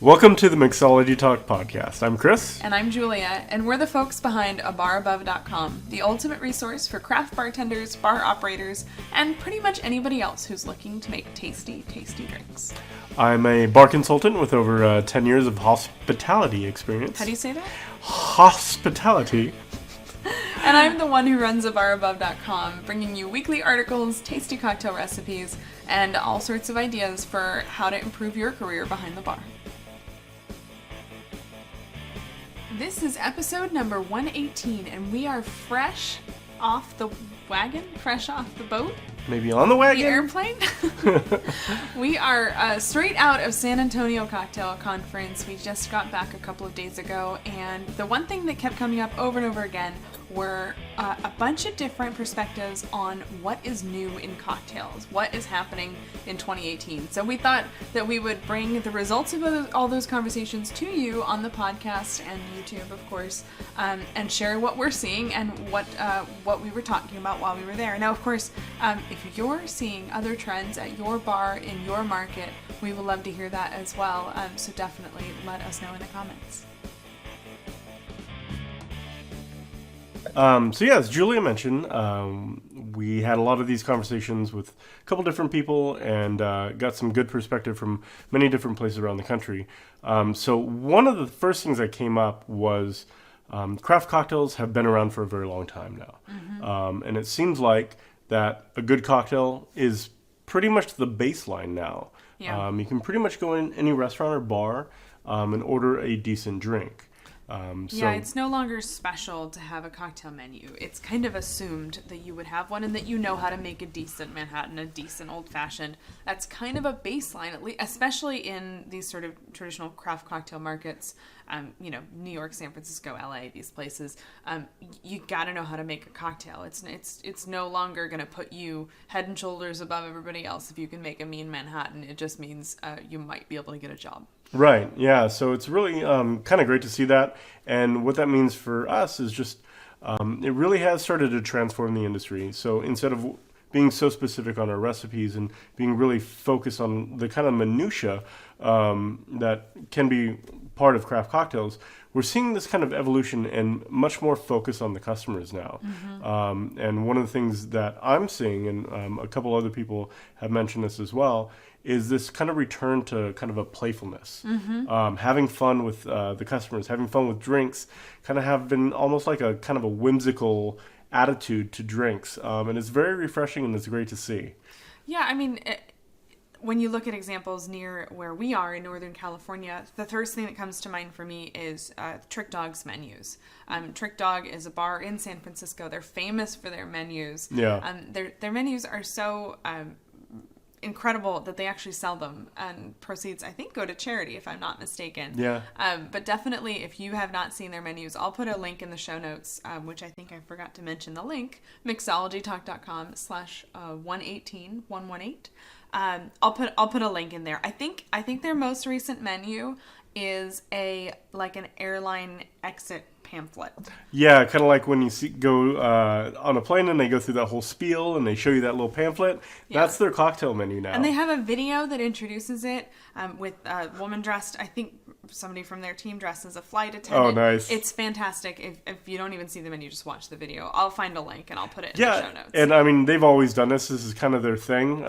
Welcome to the Mixology Talk podcast. I'm Chris. And I'm Julia, and we're the folks behind abarabove.com, the ultimate resource for craft bartenders, bar operators, and pretty much anybody else who's looking to make tasty, tasty drinks. I'm a bar consultant with over 10 years of hospitality experience. How do you say that? Hospitality. And I'm the one who runs abarabove.com, bringing you weekly articles, tasty cocktail recipes, and all sorts of ideas for how to improve your career behind the bar. This is episode number 118, and we are fresh off the wagon, fresh off the boat. Maybe on the wagon? The airplane. We are straight out of San Antonio Cocktail Conference. We just got back a couple of days ago, and the one thing that kept coming up over and over again were a bunch of different perspectives on what is new in cocktails, what is happening in 2018. So we thought that we would bring the results of all those conversations to you on the podcast and YouTube, of course, and share what we're seeing and what we were talking about while we were there. Now, of course, if you're seeing other trends at your bar, in your market, we would love to hear that as well. So definitely let us know in the comments. As Julia mentioned, we had a lot of these conversations with a couple different people and got some good perspective from many different places around the country. So one of the first things that came up was craft cocktails have been around for a very long time now. Mm-hmm. And it seems like that a good cocktail is pretty much the baseline now. Yeah. You can pretty much go in any restaurant or bar and order a decent drink. It's no longer special to have a cocktail menu. It's kind of assumed that you would have one and that you know how to make a decent Manhattan, a decent old-fashioned. That's kind of a baseline, at least, especially in these sort of traditional craft cocktail markets. New York, San Francisco, LA, these places. You got to know how to make a cocktail. It's no longer going to put you head and shoulders above everybody else if you can make a mean Manhattan. It just means you might be able to get a job. Right, yeah, so it's really kind of great to see that, and what that means for us is just, it really has started to transform the industry. So instead of being so specific on our recipes and being really focused on the kind of minutia that can be part of craft cocktails, we're seeing this kind of evolution and much more focus on the customers now. Mm-hmm. And one of the things that I'm seeing, and a couple other people have mentioned this as well, is this kind of return to kind of a playfulness. Mm-hmm. Having fun with the customers, having fun with drinks, kind of have been almost like a kind of a whimsical attitude to drinks. And it's very refreshing and it's great to see. Yeah, I mean, when you look at examples near where we are in Northern California, the first thing that comes to mind for me is Trick Dog's menus. Trick Dog is a bar in San Francisco. They're famous for their menus. Yeah. Their menus are so incredible that they actually sell them, and proceeds, I think, go to charity, if I'm not mistaken. Yeah. But definitely, if you have not seen their menus, I'll put a link in the show notes, which I think I forgot to mention the link, mixologytalk.com/118. I'll put a link in there. I think their most recent menu is an airline exit pamphlet. Yeah, kind of like when you go on a plane and they go through that whole spiel and they show you that little pamphlet. Yeah. That's their cocktail menu now. And they have a video that introduces it with a woman dressed, I think somebody from their team dressed as a flight attendant. Oh, nice. It's fantastic. If you don't even see the menu, just watch the video. I'll find a link and I'll put it in the show notes. And I mean, they've always done this. This is kind of their thing.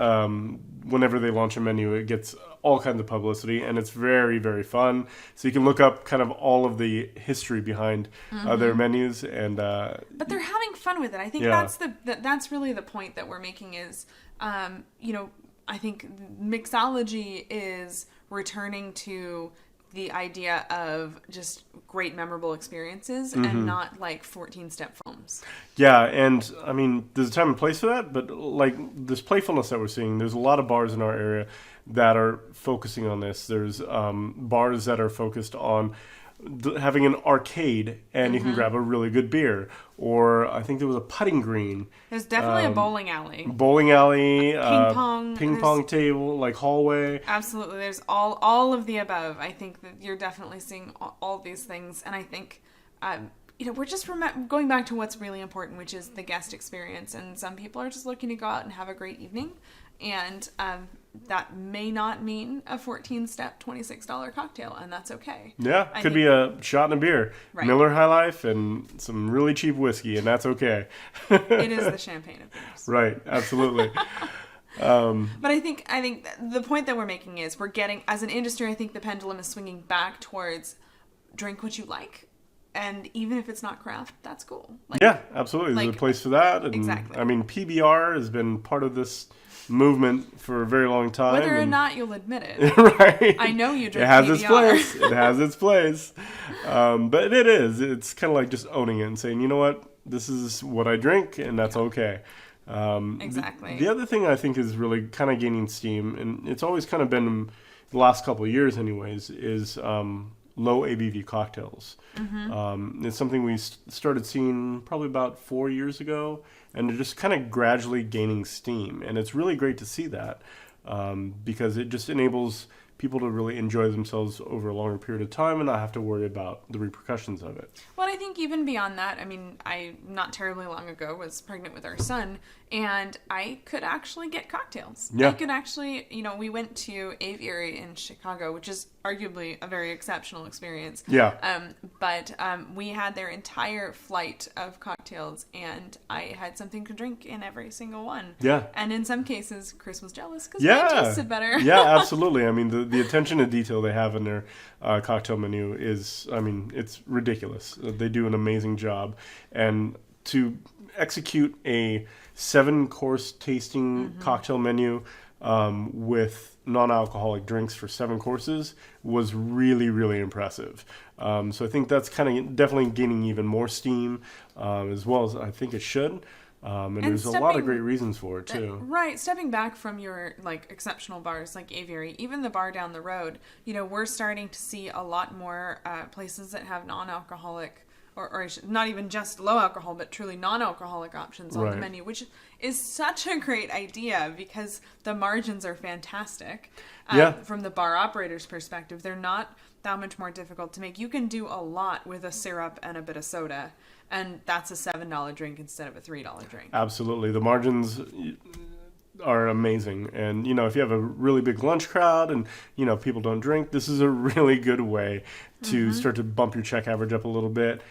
Whenever they launch a menu, it gets all kinds of publicity, and it's very, very fun. So you can look up kind of all of the history behind their menus, and but they're having fun with it. I think that's really the point that we're making is, I think Mixology is returning to the idea of just great memorable experiences and not like 14-step foams. Yeah, and I mean, there's a time and place for that, but like this playfulness that we're seeing, there's a lot of bars in our area that are focusing on this. There's bars that are focused on having an arcade and you can grab a really good beer. Or I think there was a putting green. There's definitely a bowling alley. Ping pong table, like hallway. Absolutely. There's all of the above. I think that you're definitely seeing all these things. And I think we're just going back to what's really important, which is the guest experience. And some people are just looking to go out and have a great evening. And that may not mean a 14-step, $26 cocktail, and that's okay. Yeah, could be a shot and a beer. Right. Miller High Life and some really cheap whiskey, and that's okay. It is the champagne of beers. Right, absolutely. But I think the point that we're making is we're getting, as an industry, I think the pendulum is swinging back towards drink what you like. And even if it's not craft, that's cool. Yeah, absolutely. There's a place for that. And, exactly. I mean, PBR has been part of this movement for a very long time. Whether or not you'll admit it. Right. I know you drink It has PBR. its place. It has its place. But it is. It's kind of like just owning it and saying, you know what? This is what I drink, and that's okay. Exactly. The other thing I think is really kind of gaining steam, and it's always kind of been the last couple of years anyways, is low ABV cocktails. It's something we started seeing probably about 4 years ago, and they're just kind of gradually gaining steam. And it's really great to see that because it just enables people to really enjoy themselves over a longer period of time and not have to worry about the repercussions of it. Well, I think even beyond that, I mean, I not terribly long ago was pregnant with our son, and I could actually get cocktails. Yeah. I could actually, we went to Aviary in Chicago, which is arguably a very exceptional experience. Yeah. But we had their entire flight of cocktails, and I had something to drink in every single one. Yeah. And in some cases, Chris was jealous because mine tasted better. Yeah, absolutely. I mean, the attention to detail they have in their cocktail menu is, I mean, it's ridiculous. They do an amazing job. And to execute a 7-course tasting cocktail menu with non-alcoholic drinks for 7 courses was really, really impressive. So I think that's kind of definitely gaining even more steam, as well as I think it should. And there's a lot of great reasons for it too. Right. Stepping back from your exceptional bars like Aviary, even the bar down the road, we're starting to see a lot more places that have non-alcoholic or not even just low alcohol, but truly non-alcoholic options on the menu, which is such a great idea because the margins are fantastic. From the bar operator's perspective, they're not that much more difficult to make. You can do a lot with a syrup and a bit of soda, and that's a $7 drink instead of a $3 drink. Absolutely. The margins are amazing. And, if you have a really big lunch crowd and, people don't drink, this is a really good way to start to bump your check average up a little bit,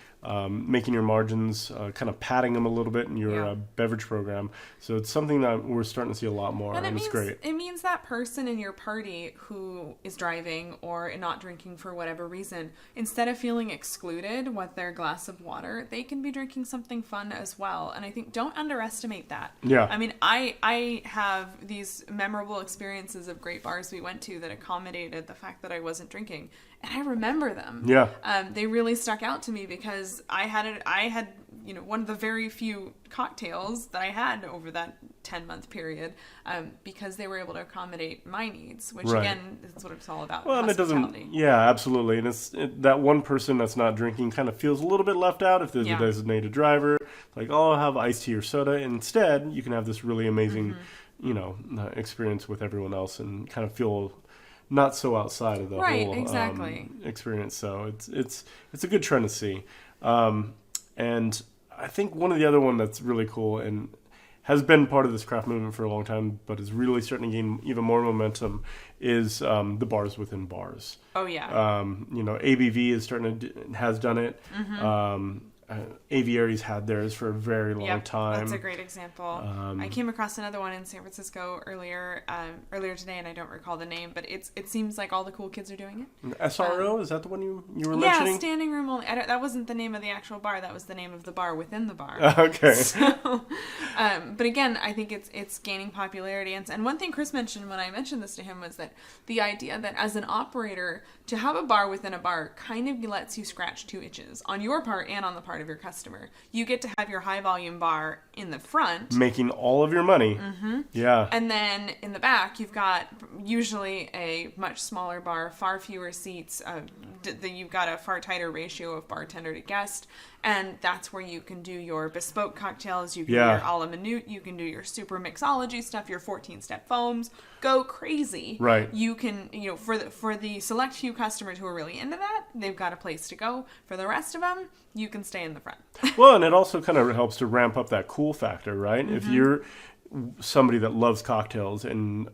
making your margins, kind of padding them a little bit in your beverage program. So it's something that we're starting to see a lot more, and it's great. It means that person in your party who is driving or not drinking for whatever reason, instead of feeling excluded with their glass of water, they can be drinking something fun as well. And I think don't underestimate that. Yeah. I mean, I have these memorable experiences of great bars we went to that accommodated the fact that I wasn't drinking. And I remember them. Yeah. They really stuck out to me because I had one of the very few cocktails that I had over that 10-month period because they were able to accommodate my needs, which again is what it's all about. Well, and it doesn't. Yeah, absolutely. And that one person that's not drinking kind of feels a little bit left out if there's a designated driver. Like, I'll have iced tea or soda. Instead, you can have this really amazing, experience with everyone else and kind of feel not so outside of the whole experience. So it's a good trend to see. And I think one of the other one that's really cool and has been part of this craft movement for a long time, but is really starting to gain even more momentum is the bars within bars. Oh yeah. ABV has done it. Aviary's had theirs for a very long time. That's a great example. I came across another one in San Francisco earlier today, and I don't recall the name, but it seems like all the cool kids are doing it. SRO, is that the one you were mentioning? Yeah, standing room only. That wasn't the name of the actual bar. That was the name of the bar within the bar. Okay. So, but again, I think it's gaining popularity. And one thing Chris mentioned when I mentioned this to him was that the idea that as an operator, to have a bar within a bar kind of lets you scratch 2 itches on your part and on the part of your customer. You get to have your high volume bar in the front, making all of your money. Yeah. And then in the back, you've got usually a much smaller bar, far fewer seats. You've got a far tighter ratio of bartender to guest. And that's where you can do your bespoke cocktails. You can do your a la minute. You can do your super mixology stuff, your 14-step foams. Go crazy. Right. You can, for the select few customers who are really into that, they've got a place to go. For the rest of them, you can stay in the front. Well, and it also kind of helps to ramp up that cool factor, right? If you're somebody that loves cocktails and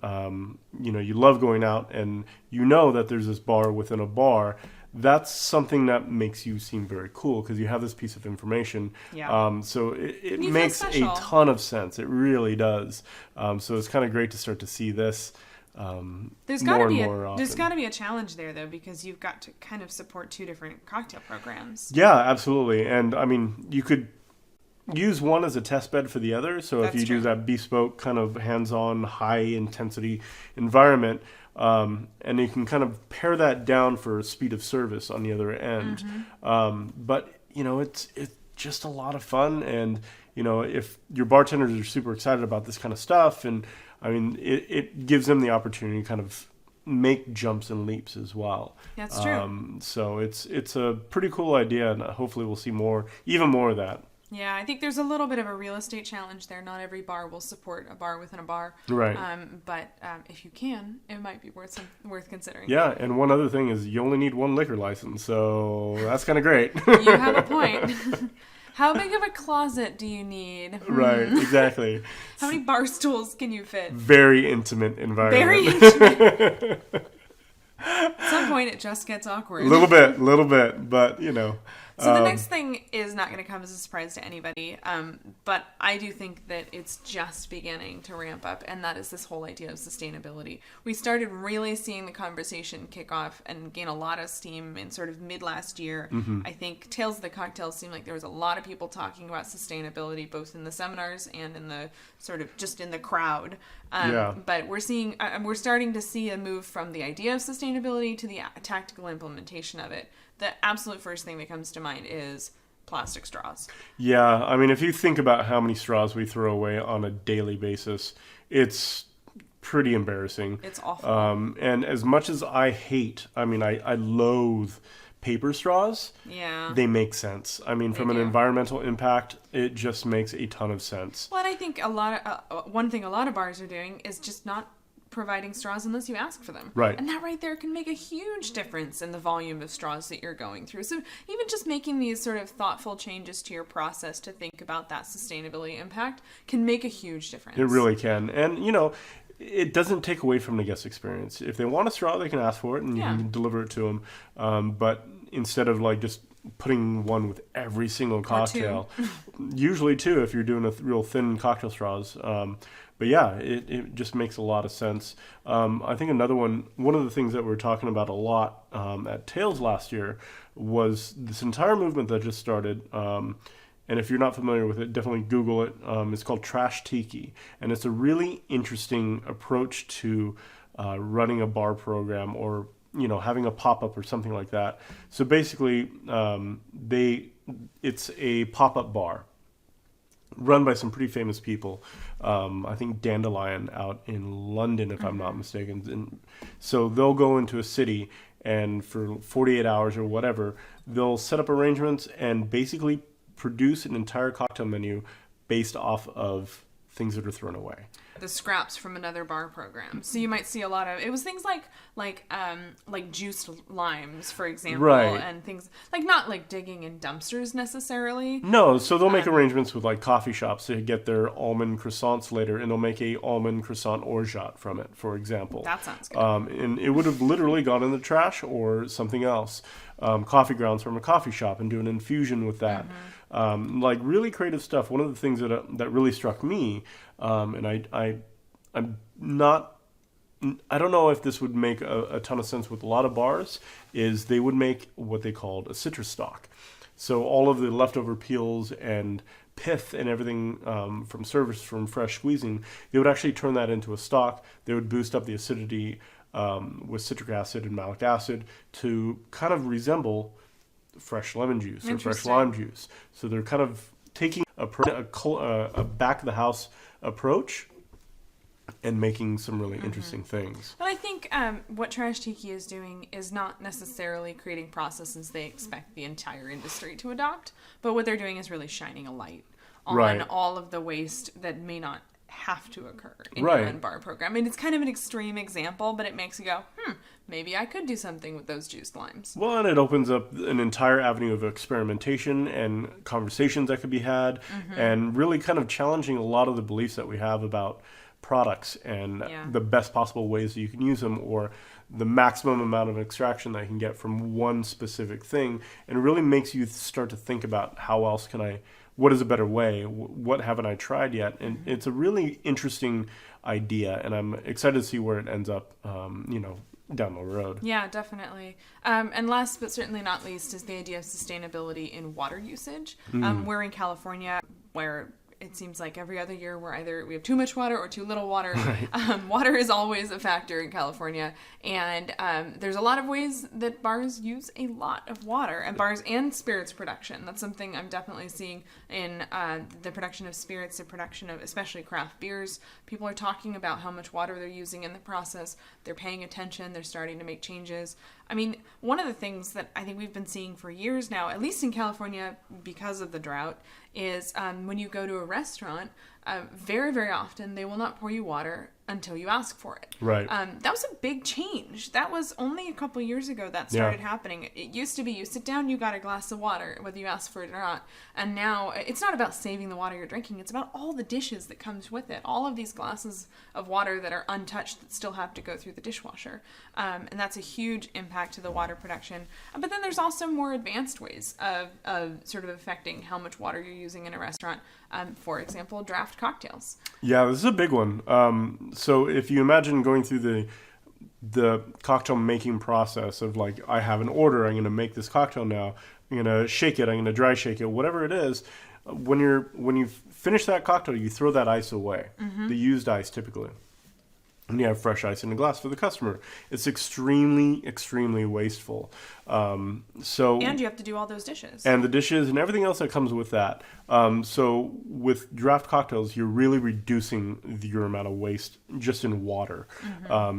you love going out and you know that there's this bar within a bar, that's something that makes you seem very cool because you have this piece of information. Yeah. So it You feel makes a special. ton of sense. It really does. So it's kind of great to start to see this There's more got to and be more often. there's got to be a challenge there though, because you've got to kind of support two different cocktail programs. Yeah, absolutely. And I mean, you could use one as a test bed for the other. So if That's you do true. that bespoke kind of hands-on, high-intensity environment, and you can kind of pare that down for speed of service on the other end. But it's just a lot of fun, and if your bartenders are super excited about this kind of stuff, and I mean, it gives them the opportunity to kind of make jumps and leaps as well. That's true. So it's a pretty cool idea, and hopefully we'll see even more of that. Yeah, I think there's a little bit of a real estate challenge there. Not every bar will support a bar within a bar. Right. But if you can, it might be worth considering. Yeah, and one other thing is you only need one liquor license, so that's kind of great. You have a point. How big of a closet do you need? Right, exactly. How many bar stools can you fit? Very intimate environment. Very intimate. At some point, it just gets awkward. little bit, but So the next thing is not going to come as a surprise to anybody, but I do think that it's just beginning to ramp up, and that is this whole idea of sustainability. We started really seeing the conversation kick off and gain a lot of steam in sort of mid last year. I think Tales of the Cocktails seemed like there was a lot of people talking about sustainability, both in the seminars and in the sort of just in the crowd. But we're starting to see a move from the idea of sustainability to the tactical implementation of it. The absolute first thing that comes to mind is plastic straws. Yeah, I mean, if you think about how many straws we throw away on a daily basis, it's pretty embarrassing. It's awful. And as much as I loathe paper straws. Yeah. They make sense. I mean, from an environmental impact, it just makes a ton of sense. Well, and I think one thing a lot of bars are doing is just not providing straws unless you ask for them. Right. And that right there can make a huge difference in the volume of straws that you're going through. So even just making these sort of thoughtful changes to your process to think about that sustainability impact can make a huge difference. It really can. And, it doesn't take away from the guest experience. If they want a straw, they can ask for it and you can deliver it to them. But instead of just putting one with every single cocktail, usually two if you're doing a real thin cocktail straws. But yeah, it just makes a lot of sense. I think another one of the things that we were talking about a lot at Tales last year was this entire movement that just started. And if you're not familiar with it, definitely Google it. It's called Trash Tiki. And it's a really interesting approach to running a bar program or having a pop-up or something like that. So basically, it's a pop-up bar run by some pretty famous people. I think Dandelion out in London, if I'm not mistaken. And so they'll go into a city and for 48 hours or whatever, they'll set up arrangements and basically produce an entire cocktail menu based off of things that are thrown away. The scraps from another bar program. So you might see a lot of things like juiced limes, for example, right. And things not digging in dumpsters necessarily. No, so they'll make arrangements with coffee shops to get their almond croissants later, and they'll make a almond croissant orgeat from it, for example. That sounds good. And it would have literally gone in the trash or something else. Coffee grounds from a coffee shop and do an infusion with that. Really creative stuff. One of the things that really struck me, and I don't know if this would make a ton of sense with a lot of bars, is they would make what they called a citrus stock. So all of the leftover peels and pith and everything from fresh squeezing, they would actually turn that into a stock. They would boost up the acidity with citric acid and malic acid to kind of resemble fresh lemon juice or fresh lime juice. So they're kind of taking a back of the house approach and making some really interesting things. But I think what Trash Tiki is doing is not necessarily creating processes they expect the entire industry to adopt, but what they're doing is really shining a light on all of the waste that may not have to occur in Right. your own bar program. I mean, it's kind of an extreme example, but it makes you go, maybe I could do something with those juiced limes. Well, and it opens up an entire avenue of experimentation and conversations that could be had, and really kind of challenging a lot of the beliefs that we have about products and the best possible ways that you can use them, or the maximum amount of extraction that you can get from one specific thing, and really makes you start to think about how else can I, what is a better way, what haven't I tried yet, and it's a really interesting idea, and I'm excited to see where it ends up, down the road. Yeah, definitely. And last but certainly not least is the idea of sustainability in water usage. We're in California, where it seems like every other year we have too much water or too little water. Right. Water is always a factor in California, and there's a lot of ways that bars use a lot of water, and bars and spirits production. That's something I'm definitely seeing in the production of spirits, the production of especially craft beers. People are talking about how much water they're using in the process. They're paying attention. They're starting to make changes. I mean, one of the things that I think we've been seeing for years now, at least in California because of the drought, is when you go to a restaurant, very, very often they will not pour you water until you ask for it. Right. That was a big change. That was only a couple years ago that started happening. It used to be you sit down, you got a glass of water, whether you ask for it or not. And now it's not about saving the water you're drinking. It's about all the dishes that comes with it. All of these glasses of water that are untouched that still have to go through the dishwasher. And that's a huge impact to the water production. But then there's also more advanced ways of sort of affecting how much water you're using in a restaurant. For example, draft cocktails. Yeah, this is a big one. So if you imagine going through the cocktail making process of, like, I have an order, I'm going to make this cocktail now, I'm going to shake it, I'm going to dry shake it, whatever it is, when you finish that cocktail, you throw that ice away, the used ice typically. And you have fresh ice in the glass for the customer. It's extremely, extremely wasteful. And you have to do all those dishes. And the dishes and everything else that comes with that. So with draft cocktails, you're really reducing your amount of waste just in water.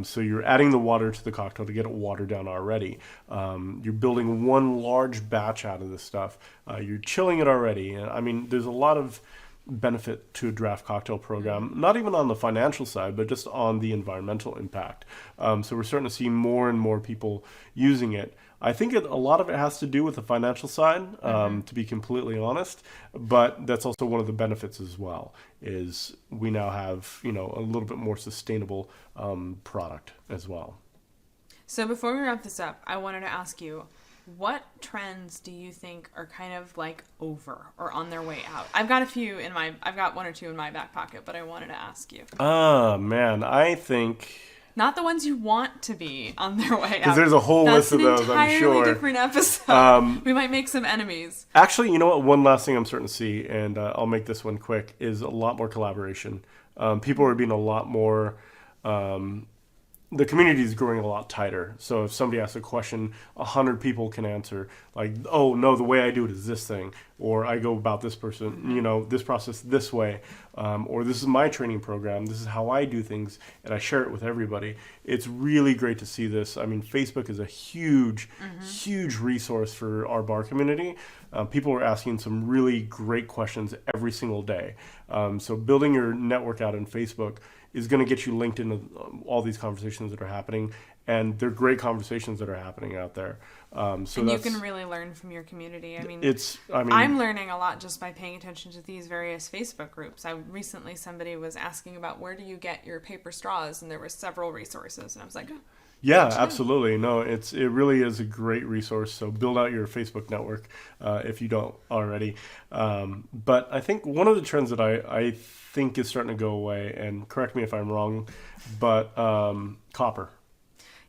So you're adding the water to the cocktail to get it watered down already. You're building one large batch out of this stuff. You're chilling it already. And I mean, there's a lot of benefit to a draft cocktail program, not even on the financial side, but just on the environmental impact. So we're starting to see more and more people using it. I think a lot of it has to do with the financial side, to be completely honest, but that's also one of the benefits as well, is we now have, a little bit more sustainable product as well. So before we wrap this up, I wanted to ask you, what trends do you think are kind of like over or on their way out? I've got one or two in my back pocket, but I wanted to ask you. Man, I think... Not the ones you want to be on their way out. Because there's a whole list of those, I'm sure. That's an entirely different episode. We might make some enemies. Actually, you know what? One last thing I'm starting to see, and I'll make this one quick, is a lot more collaboration. People are being a lot more... the community is growing a lot tighter. So if somebody asks a question, 100 people can answer. Like, oh, no, the way I do it is this thing. Or I go about this person, this process this way. Or this is my training program. This is how I do things. And I share it with everybody. It's really great to see this. I mean, Facebook is a huge, huge resource for our bar community. People are asking some really great questions every single day. So building your network out in Facebook is going to get you linked into all these conversations that are happening, and they're great conversations that are happening out there. And you can really learn from your community. I mean, I'm learning a lot just by paying attention to these various Facebook groups. Recently somebody was asking about where do you get your paper straws, and there were several resources, and I was like, oh. Yeah, absolutely. No, it really is a great resource. So build out your Facebook network if you don't already. But I think one of the trends that I think is starting to go away, and correct me if I'm wrong, but copper.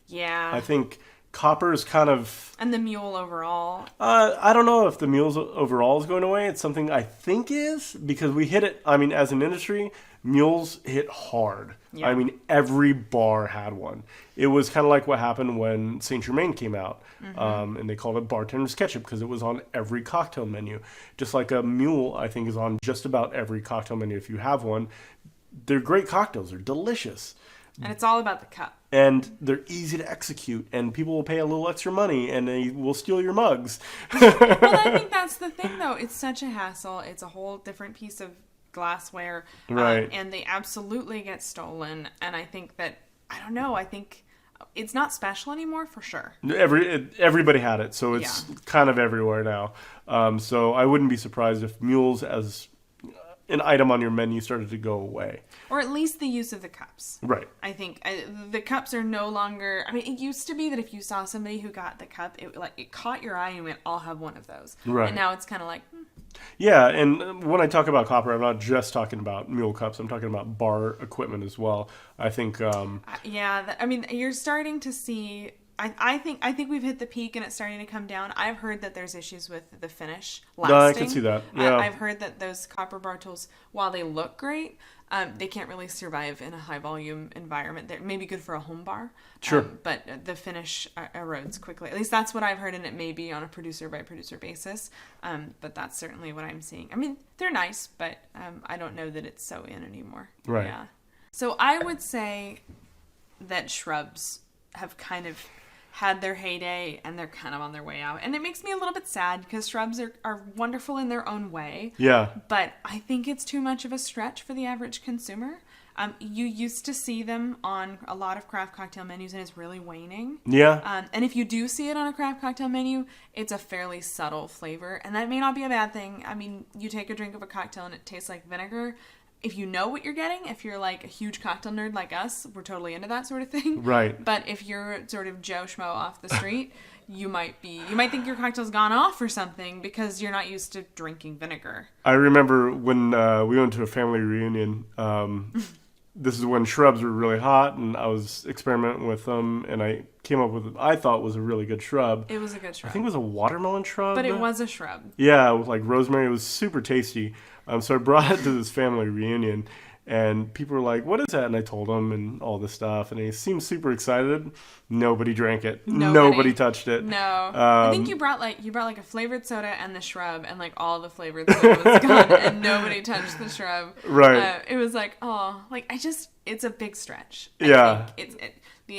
Yeah. I think copper is kind of... And the mule overall. I don't know if the mules overall is going away. It's something I think is, because we hit it, I mean, as an industry, mules hit hard. Yeah. I mean, every bar had one. It was kind of like what happened when Saint Germain came out, and they called it bartender's ketchup because it was on every cocktail menu. Just like a mule, I think, is on just about every cocktail menu if you have one. They're great cocktails. They're delicious. And it's all about the cup. And they're easy to execute, and people will pay a little extra money, and they will steal your mugs. Well, I think that's the thing, though. It's such a hassle. It's a whole different piece of glassware. Right. And they absolutely get stolen. And I think that, I don't know, I think it's not special anymore for sure. Everybody had it, so it's kind of everywhere now. So I wouldn't be surprised if mules as an item on your menu started to go away. Or at least the use of the cups. Right. I think the cups are no longer... I mean, it used to be that if you saw somebody who got the cup, it caught your eye and you went, I'll have one of those. Right. And now it's kind of like... Yeah, and when I talk about copper, I'm not just talking about mule cups. I'm talking about bar equipment as well. I think... I mean, you're starting to see... I think we've hit the peak and it's starting to come down. I've heard that there's issues with the finish lasting. No, I can see that. Yeah. I've heard that those copper bar tools, while they look great, they can't really survive in a high volume environment. They're maybe good for a home bar. Sure. But the finish erodes quickly. At least that's what I've heard, and it may be on a producer by producer basis. But that's certainly what I'm seeing. I mean, they're nice, but I don't know that it's so in anymore. Right. Yeah. So I would say that shrubs have kind of had their heyday and they're kind of on their way out. And it makes me a little bit sad because shrubs are wonderful in their own way. Yeah. But I think it's too much of a stretch for the average consumer. You used to see them on a lot of craft cocktail menus and it's really waning. Yeah. And if you do see it on a craft cocktail menu, it's a fairly subtle flavor. And that may not be a bad thing. I mean, you take a drink of a cocktail and it tastes like vinegar. If you know what you're getting, if you're like a huge cocktail nerd like us, we're totally into that sort of thing. Right. But if you're sort of Joe Schmo off the street, you might think your cocktail's gone off or something because you're not used to drinking vinegar. I remember when we went to a family reunion. This is when shrubs were really hot, and I was experimenting with them, and I came up with what I thought was a really good shrub. It was a good shrub. I think it was a watermelon shrub. But it was a shrub. Yeah, with like rosemary. It was super tasty. So I brought it to this family reunion, and people were like, "What is that?" And I told them and all this stuff, and they seemed super excited. Nobody drank it. Nobody touched it. No, I think you brought like a flavored soda and the shrub, and like all the flavored soda was gone, and nobody touched the shrub. Right. It was like, oh, like it's a big stretch. Yeah.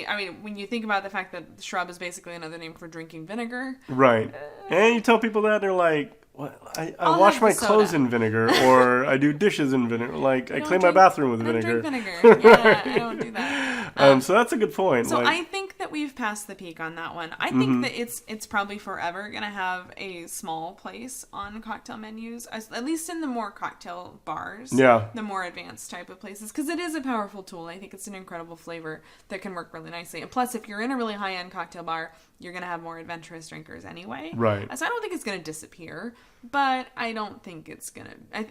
I mean, when you think about the fact that the shrub is basically another name for drinking vinegar. Right. And you tell people that, they're like, what? I wash my clothes in vinegar, or I do dishes in vinegar. Like, I clean my bathroom with vinegar. I don't drink vinegar. Yeah, I don't do that. So that's a good point. So like, I think that we've passed the peak on that one. I think that it's probably forever going to have a small place on cocktail menus, at least in the more cocktail bars. Yeah. The more advanced type of places, because it is a powerful tool. I think it's an incredible flavor that can work really nicely. And plus, if you're in a really high-end cocktail bar, you're going to have more adventurous drinkers anyway. Right. So I don't think it's going to disappear, but I don't think it's going to... I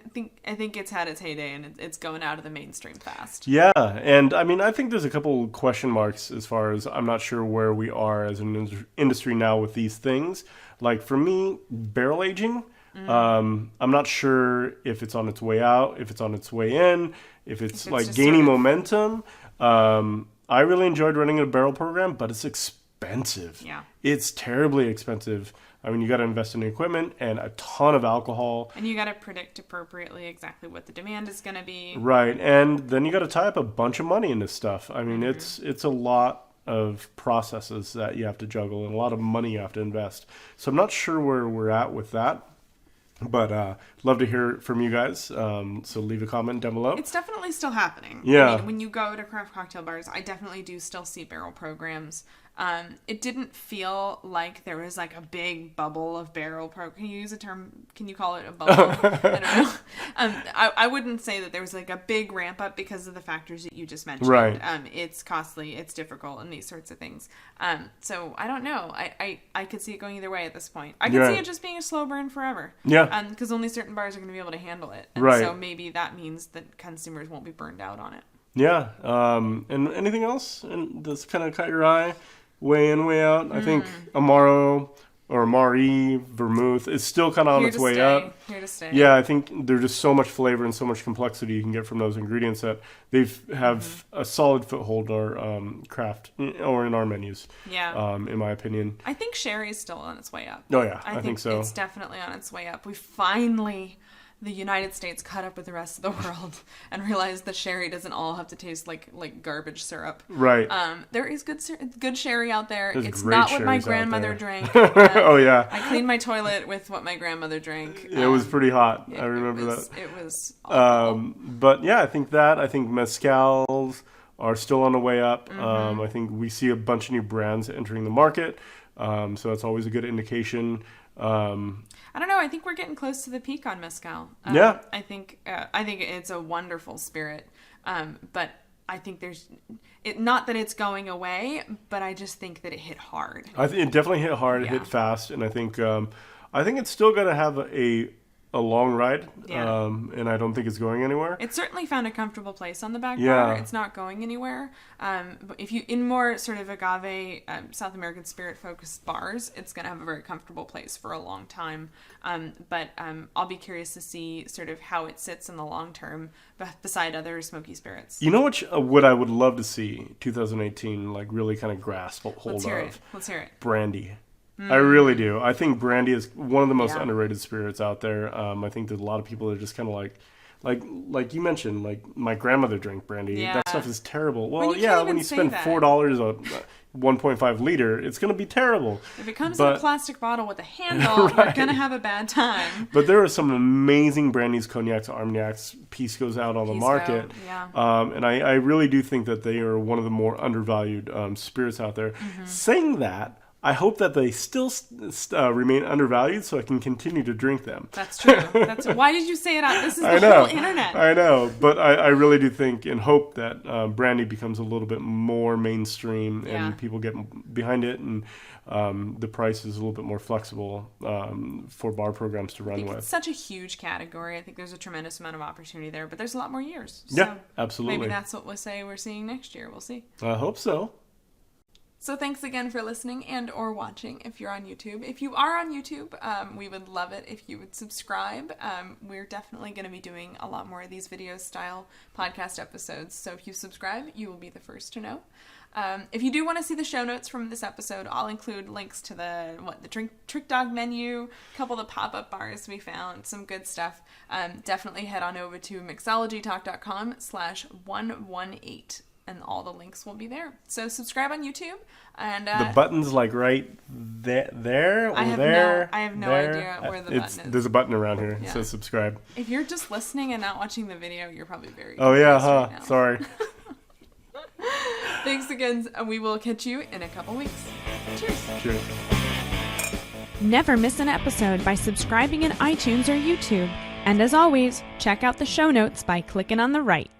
think it's had its heyday and it's going out of the mainstream fast. Yeah, and I mean, I think there's a couple question marks as far as I'm not sure where we are as an industry now with these things. Like for me, barrel aging, I'm not sure if it's on its way out, if it's on its way in, if it's like gaining momentum. I really enjoyed running a barrel program, but it's expensive. Yeah. It's terribly expensive. I mean, you got to invest in equipment and a ton of alcohol. And you got to predict appropriately exactly what the demand is going to be. Right. And then you got to tie up a bunch of money in this stuff. I mean, it's a lot of processes that you have to juggle and a lot of money you have to invest. So I'm not sure where we're at with that. But love to hear from you guys. So leave a comment down below. It's definitely still happening. Yeah. I mean, when you go to craft cocktail bars, I definitely do still see barrel programs. It didn't feel like there was like a big bubble of barrel Can you use a term? Can you call it a bubble? I don't know. I wouldn't say that there was like a big ramp up because of the factors that you just mentioned. Right. It's costly, it's difficult, and these sorts of things. So I don't know. I could see it going either way at this point. I could see it just being a slow burn forever. Yeah. Because only certain bars are going to be able to handle it. And right. So maybe that means that consumers won't be burned out on it. Yeah. And anything else that's kind of caught your eye? Way in, way out. I think Amaro or Amari Vermouth is still kind of on its way up. Here to stay. Yeah, I think there's just so much flavor and so much complexity you can get from those ingredients that they have a solid foothold in our craft or in our menus. Yeah. In my opinion. I think sherry is still on its way up. Oh yeah, I think so. It's definitely on its way up. We finally, the United States caught up with the rest of the world and realized that sherry doesn't all have to taste like garbage syrup. Right. There is good sherry out there. There's It's great not what my sherries out grandmother there. drank. Oh yeah. I cleaned my toilet with what my grandmother drank. It was pretty hot. I remember that. It was awful. But yeah, I think mezcals are still on the way up. I think we see a bunch of new brands entering the market. So that's always a good indication. I don't know. I think we're getting close to the peak on mezcal. Yeah. I think it's a wonderful spirit. But I think not that it's going away, but I just think that it hit hard. I think it definitely hit hard. It hit fast, and I think it's still going to have a long ride. Yeah. And I don't think it's going anywhere. It certainly found a comfortable place on the back Yeah. bar. It's not going anywhere. But if you in more sort of agave South American spirit focused bars, it's going to have a very comfortable place for a long time. But I'll be curious to see sort of how it sits in the long term beside other smoky spirits. You know what I would love to see 2018 like really kind of grasp hold Let's of? hear it. Brandy. I really do. I think brandy is one of the most Yeah. underrated spirits out there. I think that a lot of people are just kind of like you mentioned, like my grandmother drank brandy. Yeah. That stuff is terrible. Well, you can't yeah, even when you say spend that. $4 a 1.5 liter, it's going to be terrible. If it comes in a plastic bottle with a handle, Right. we're going to have a bad time. But there are some amazing brandies, cognacs, armagnacs. Pisco's out on the Pisco, market. yeah. And I really do think that they are one of the more undervalued spirits out there. Mm-hmm. Saying that, I hope that they still remain undervalued so I can continue to drink them. That's true. Why did you say it out? This is I the know. whole internet. I know. But I really do think and hope that brandy becomes a little bit more mainstream Yeah. and people get behind it and the price is a little bit more flexible for bar programs to I run think with. it's such a huge category. I think there's a tremendous amount of opportunity there, but there's a lot more years. Yeah, So absolutely. maybe that's what we'll say we're seeing next year. We'll see. I hope so. So thanks again for listening and or watching if you're on YouTube. If you are on YouTube, we would love it if you would subscribe. We're definitely going to be doing a lot more of these video style podcast episodes. So if you subscribe, you will be the first to know. If you do want to see the show notes from this episode, I'll include links to the Trick Dog menu, a couple of the pop-up bars we found, some good stuff. Definitely head on over to mixologytalk.com/118. And all the links will be there. So subscribe on YouTube. And The button's like right there or I have there. I have no there. idea where the button is. There's a button around here. Yeah. It says subscribe. If you're just listening and not watching the video, you're probably very Oh yeah, confused huh? right now. Sorry. Thanks again. We will catch you in a couple weeks. Cheers. Cheers. Never miss an episode by subscribing in iTunes or YouTube. And as always, check out the show notes by clicking on the right.